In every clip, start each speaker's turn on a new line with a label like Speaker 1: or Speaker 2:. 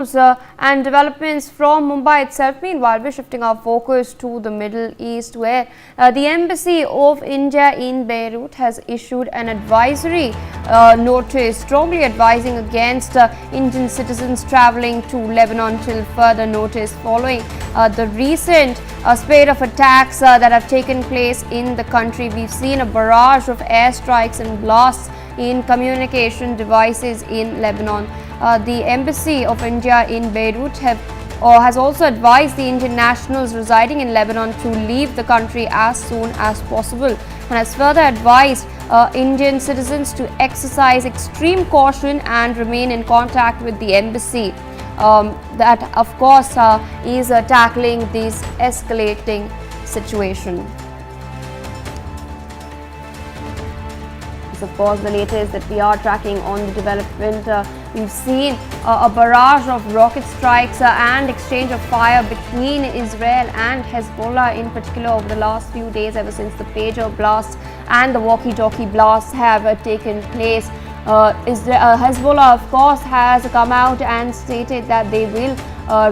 Speaker 1: And developments from Mumbai itself. Meanwhile, we're shifting our focus to the Middle East, where the Embassy of India in Beirut has issued an advisory notice strongly advising against Indian citizens travelling to Lebanon till further notice, following the recent spate of attacks that have taken place in the country. We've seen a barrage of airstrikes and blasts in communication devices in Lebanon. The Embassy of India in Beirut has also advised the Indian nationals residing in Lebanon to leave the country as soon as possible, and has further advised Indian citizens to exercise extreme caution and remain in contact with the embassy. That, of course, is tackling this escalating situation. Of course, the latest that we are tracking on the development, we've seen a barrage of rocket strikes and exchange of fire between Israel and Hezbollah in particular over the last few days, ever since the pager blasts and the walkie-talkie blasts have taken place. Hezbollah, of course, has come out and stated that they will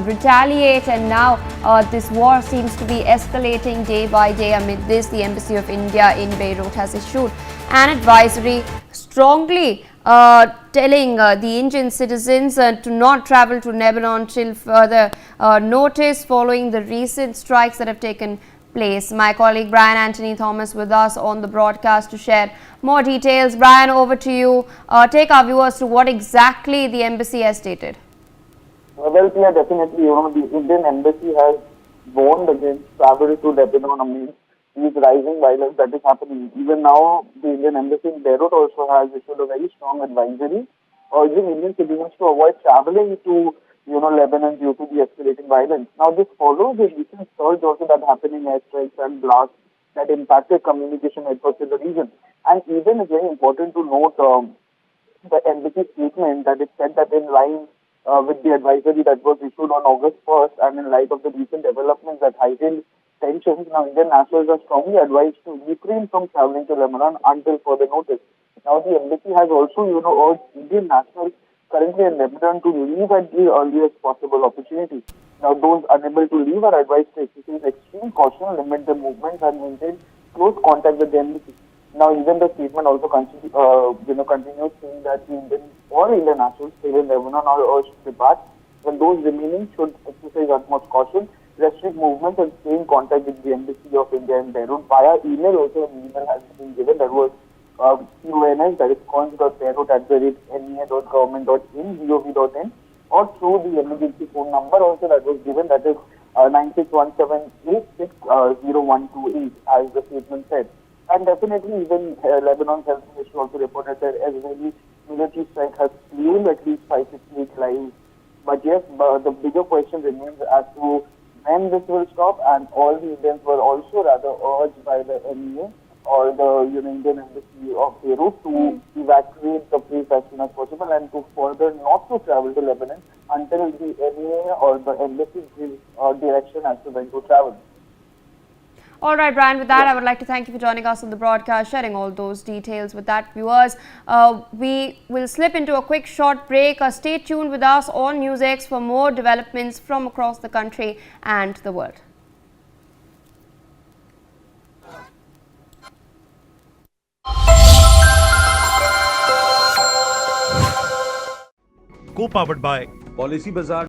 Speaker 1: retaliate, and now this war seems to be escalating day by day. Amid this, the Embassy of India in Beirut has issued an advisory strongly telling the Indian citizens to not travel to Lebanon till further notice, following the recent strikes that have taken place. My colleague Brian Anthony Thomas with us on the broadcast to share more details. Brian, over to you. Take our viewers to what exactly the embassy has stated.
Speaker 2: Well, yeah, definitely. The Indian embassy has warned against travel to Lebanon amidst these rising violence that is happening. Even now, the Indian embassy in Beirut also has issued a very strong advisory urging Indian citizens to avoid traveling to Lebanon due to the escalating violence. Now, this follows a recent surge also that happened in airstrikes and blasts that impacted communication networks in the region. And even it's very important to note the embassy statement that it said that in line with the advisory that was issued on August 1st, and in light of the recent developments that heightened tensions, now Indian nationals are strongly advised to refrain from traveling to Lebanon until further notice. Now, the embassy has also, urged Indian nationals currently in Lebanon to leave at the earliest possible opportunity. Now, those unable to leave are advised to exercise extreme caution, limit their movements, and maintain close contact with the embassy. Now, even the statement also continues saying that all Indian nationals stay in Lebanon are urged to depart, when those remaining should exercise utmost caution, restrict movements, and stay in contact with the Embassy of India in Beirut via email. Also, an email has been given that was QNS, that is cons.beirut@nea.government.in, or through the emergency phone number also that was given, that is 9617860128, as the statement said. And definitely, even Lebanon's health ministry also reported that Israeli military strike has claimed at least 558 lives. But yes, the bigger question remains as to when this will stop, and all the Indians were also rather urged by the NEA or the Indian Embassy of Beirut to evacuate the place as soon as possible, and to further not to travel to Lebanon until the NEA or the embassy gives direction as to when to travel.
Speaker 1: All right, Brian, with that, I would like to thank you for joining us on the broadcast, sharing all those details with that. Viewers, we will slip into a quick short break. Stay tuned with us on Newsx for more developments from across the country and the world.
Speaker 3: Co-powered by
Speaker 4: Policy Bazaar.